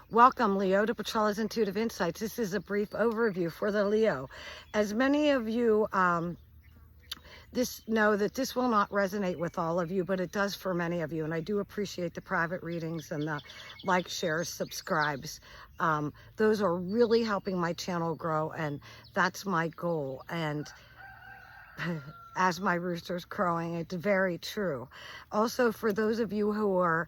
Welcome, Leo, to Petrella's Intuitive Insights. This is a brief overview for the Leo. As many of you know that this will not resonate with all of you, but it does for many of you. And I do appreciate the private readings and the like, shares, subscribes. Those are really helping my channel grow, and that's my goal. And as my rooster's crowing, it's very true. Also, for those of you who are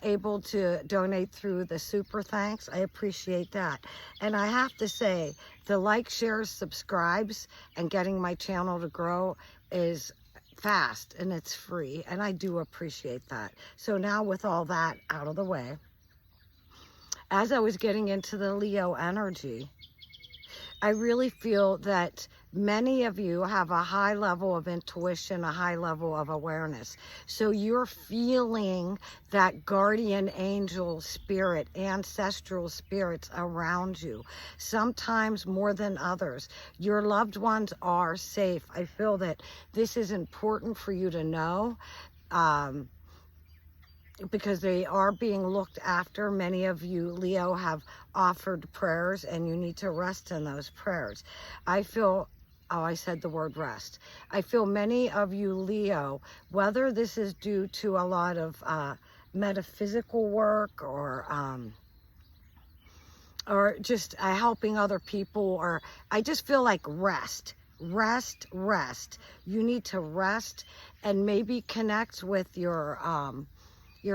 able to donate through the super thanks, I appreciate that. And I have to say, the like, shares, subscribes, and getting my channel to grow is fast and it's free, and I do appreciate that. So now, with all that out of the way, as I was getting into the Leo energy, I really feel that many of you have a high level of intuition, a high level of awareness. So you're feeling that guardian angel spirit, ancestral spirits around you, sometimes more than others. Your loved ones are safe. I feel that this is important for you to know. Because they are being looked after. Many of you, Leo, have offered prayers, and you need to rest in those prayers. I feel, oh, I said the word rest. I feel many of you, Leo, whether this is due to a lot of metaphysical work or just helping other people, or I just feel like rest. Rest. You need to rest and maybe connect with your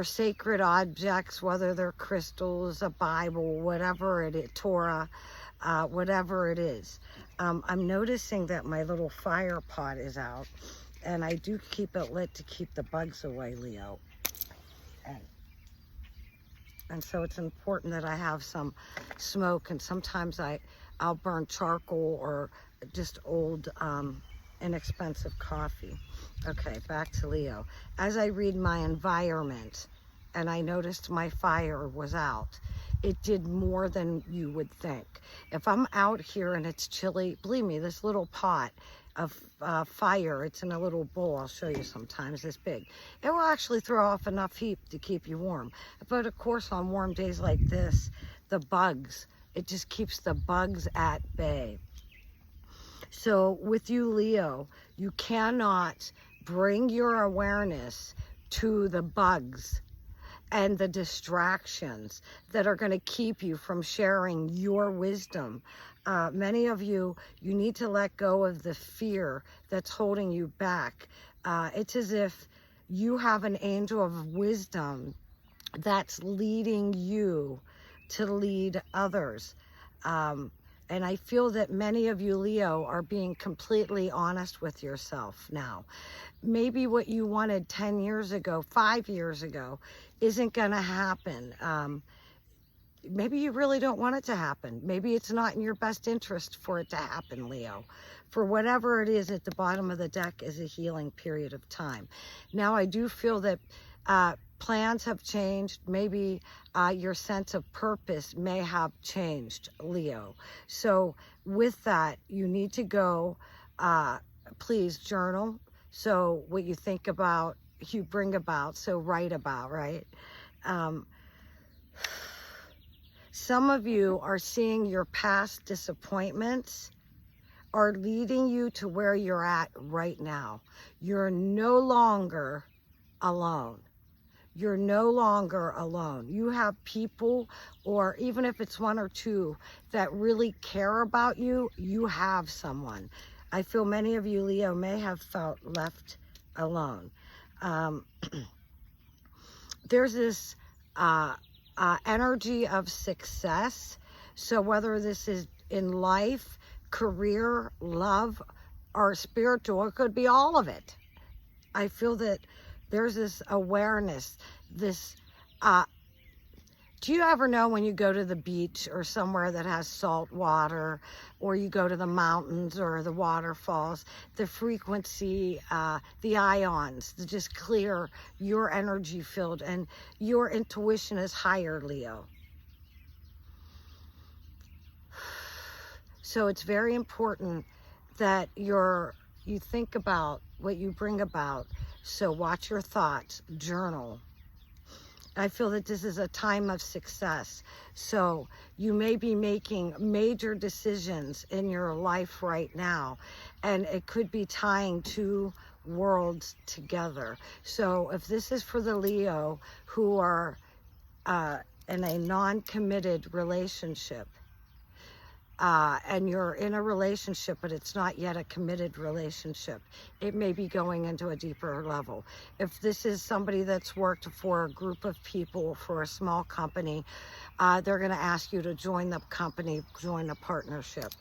sacred objects, whether they're crystals, a Bible, whatever it is, Torah, whatever it is. I'm noticing that my little fire pot is out, and I do keep it lit to keep the bugs away, Leo. And so it's important that I have some smoke, and sometimes I'll burn charcoal or just old inexpensive coffee. Okay, back to Leo. As I read my environment and I noticed my fire was out, it did more than you would think. If I'm out here and it's chilly, believe me, this little pot of fire, it's in a little bowl, I'll show you sometimes, this big. It will actually throw off enough heat to keep you warm. But of course, on warm days like this, the bugs, it just keeps the bugs at bay. So with you, Leo, you cannot bring your awareness to the bugs and the distractions that are going to keep you from sharing your wisdom. Many of you, you need to let go of the fear that's holding you back. It's as if you have an angel of wisdom that's leading you to lead others. And I feel that many of you, Leo, are being completely honest with yourself now. Maybe what you wanted 10 years ago, 5 years ago, isn't going to happen. Maybe you really don't want it to happen. Maybe it's not in your best interest for it to happen, Leo. For whatever it is at the bottom of the deck is a healing period of time. Now, I do feel that plans have changed. Maybe your sense of purpose may have changed, Leo. So with that, you need to go, please journal. So what you think about, you bring about, so write about, right? Some of you are seeing your past disappointments are leading you to where you're at right now. You're no longer alone. You're no longer alone. You have people, or even if it's one or two, that really care about you. You have someone. I feel many of you, Leo, may have felt left alone. There's this energy of success. So whether this is in life, career, love, or spiritual, it could be all of it. I feel that there's this awareness, this, do you ever know when you go to the beach or somewhere that has salt water, or you go to the mountains or the waterfalls, the frequency, the ions, just clear your energy field, and your intuition is higher, Leo. So it's very important that you think about what you bring about. So watch your thoughts, journal. I feel that this is a time of success. So you may be making major decisions in your life right now, and it could be tying two worlds together. So if this is for the Leo who are in a non-committed relationship, and you're in a relationship, but it's not yet a committed relationship, it may be going into a deeper level. If this is somebody that's worked for a group of people, for a small company, they're going to ask you to join the company, join a partnership.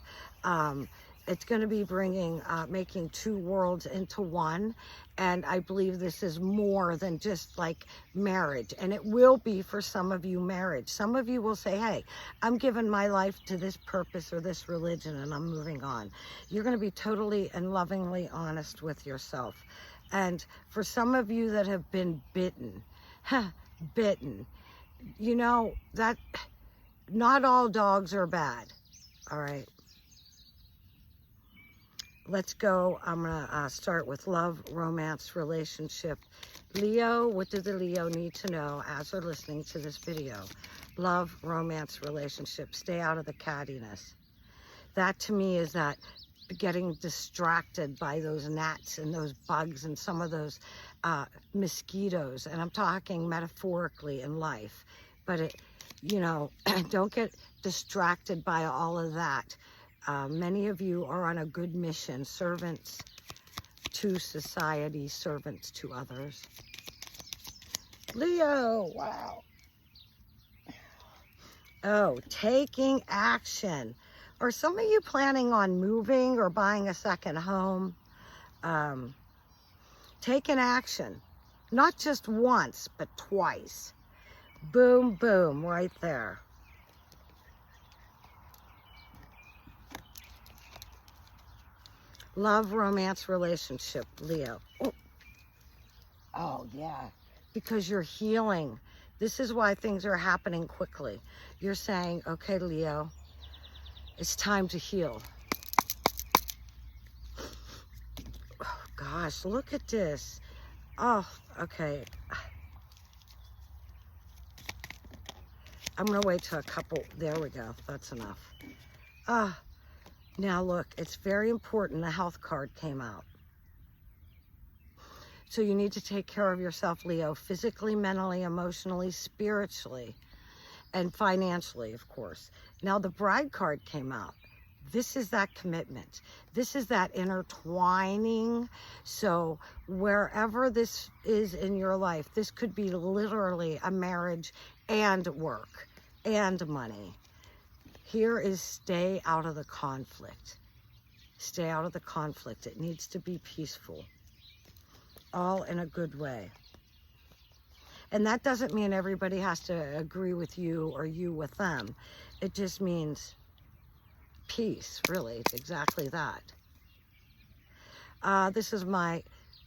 It's going to be bringing, making two worlds into one. And I believe this is more than just like marriage. And it will be for some of you marriage. Some of you will say, hey, I'm giving my life to this purpose or this religion and I'm moving on. You're going to be totally and lovingly honest with yourself. And for some of you that have been bitten, bitten, you know, that not all dogs are bad. All right. Let's go. I'm going to start with love, romance, relationship. Leo, what does the Leo need to know as they're listening to this video? Love, romance, relationship. Stay out of the cattiness. That to me is that getting distracted by those gnats and those bugs and some of those mosquitoes. And I'm talking metaphorically in life. But, it, you know, don't get distracted by all of that. Many of you are on a good mission, servants to society, servants to others. Leo, wow. Oh, taking action. Are some of you planning on moving or buying a second home? Taking action, not just once, but twice. Boom, boom, right there. Love, romance, relationship, Leo. Oh, yeah, because you're healing. This is why things are happening quickly. You're saying, okay, Leo, it's time to heal. Oh, gosh, look at this. Oh, okay. I'm going to wait till a couple. There we go. That's enough. Now look, it's very important the health card came out. So you need to take care of yourself, Leo, physically, mentally, emotionally, spiritually, and financially, of course. Now the bride card came out. This is that commitment. This is that intertwining. So wherever this is in your life, this could be literally a marriage and work and money. Here is stay out of the conflict. Stay out of the conflict. It needs to be peaceful. All in a good way. And that doesn't mean everybody has to agree with you or you with them. It just means peace, really. It's exactly that. This is my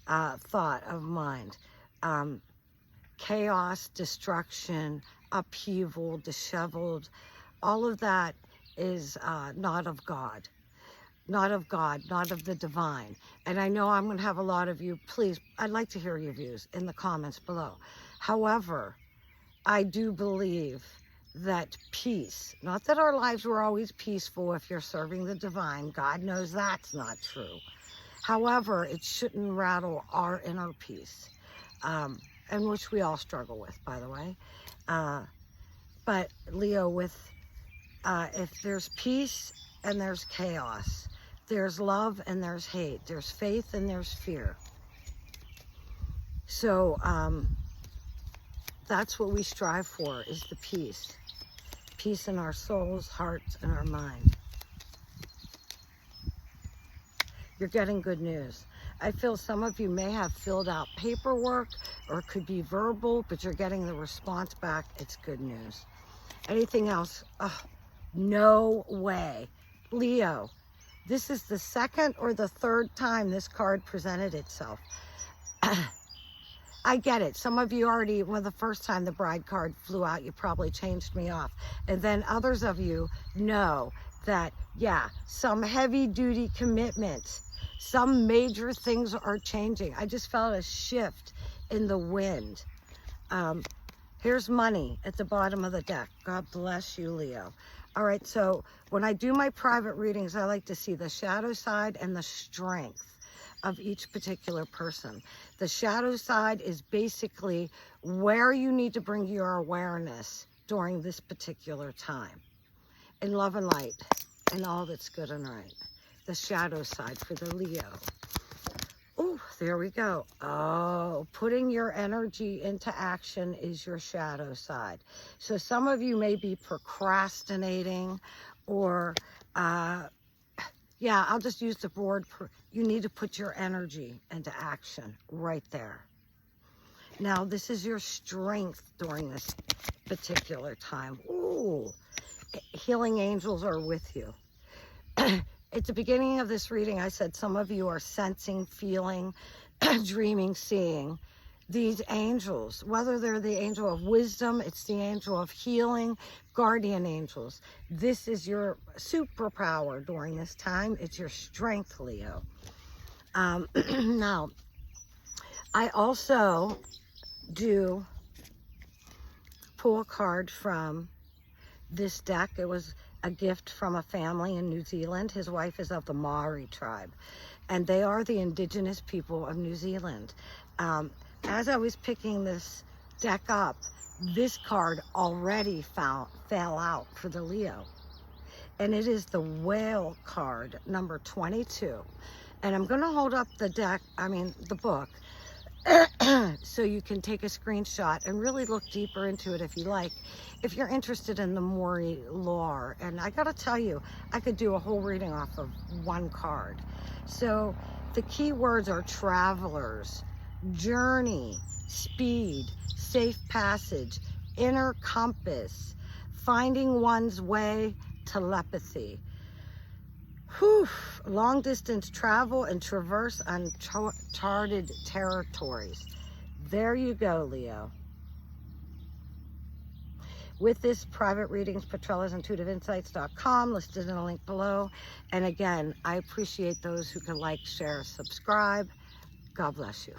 thought of mind. Chaos, destruction, upheaval, disheveled, all of that is not of God. Not of God, not of the divine. And I know I'm going to have a lot of you, please, I'd like to hear your views in the comments below. However, I do believe that peace, not that our lives were always peaceful if you're serving the divine, God knows that's not true. However, it shouldn't rattle our inner peace, and which we all struggle with, by the way. But Leo, with if there's peace and there's chaos, there's love and there's hate, there's faith and there's fear. So that's what we strive for, is the peace. Peace in our souls, hearts, and our mind. You're getting good news. I feel some of you may have filled out paperwork, or it could be verbal, but you're getting the response back. It's good news. Anything else? Oh, no way. Leo, this is the second or the third time this card presented itself. I get it. Some of you already, well, the first time the bride card flew out, you probably changed me off. And then others of you know that, yeah, some heavy duty commitments, some major things are changing. I just felt a shift in the wind. Here's money at the bottom of the deck. God bless you, Leo. All right, so when I do my private readings, I like to see the shadow side and the strength of each particular person. The shadow side is basically where you need to bring your awareness during this particular time. In love and light, and all that's good and right. The shadow side for the Leo. Oh, there we go. Oh, putting your energy into action is your shadow side. So some of you may be procrastinating or, yeah, I'll just use the word, you need to put your energy into action right there. Now, this is your strength during this particular time. Ooh, healing angels are with you. At the beginning of this reading, I said some of you are sensing, feeling, dreaming, seeing these angels, whether they're the angel of wisdom, it's the angel of healing, guardian angels. This is your superpower during this time. It's your strength, Leo. Now, I also do pull a card from this deck. It was a gift from a family in New Zealand. His wife is of the Maori tribe, and they are the indigenous people of New Zealand. As I was picking this deck up, this card already fell out for the Leo, and it is the Whale card, number 22. And I'm going to hold up the the book, so you can take a screenshot and really look deeper into it if you like, if you're interested in the Maori lore. And I gotta tell you, I could do a whole reading off of one card. So the key words are travelers, journey, speed, safe passage, inner compass, finding one's way, telepathy. Whew, long distance travel and traverse uncharted territories. There you go, Leo. With this private readings, Petrella's intuitiveinsights.com, listed in a link below. And again, I appreciate those who can like, share, subscribe. God bless you.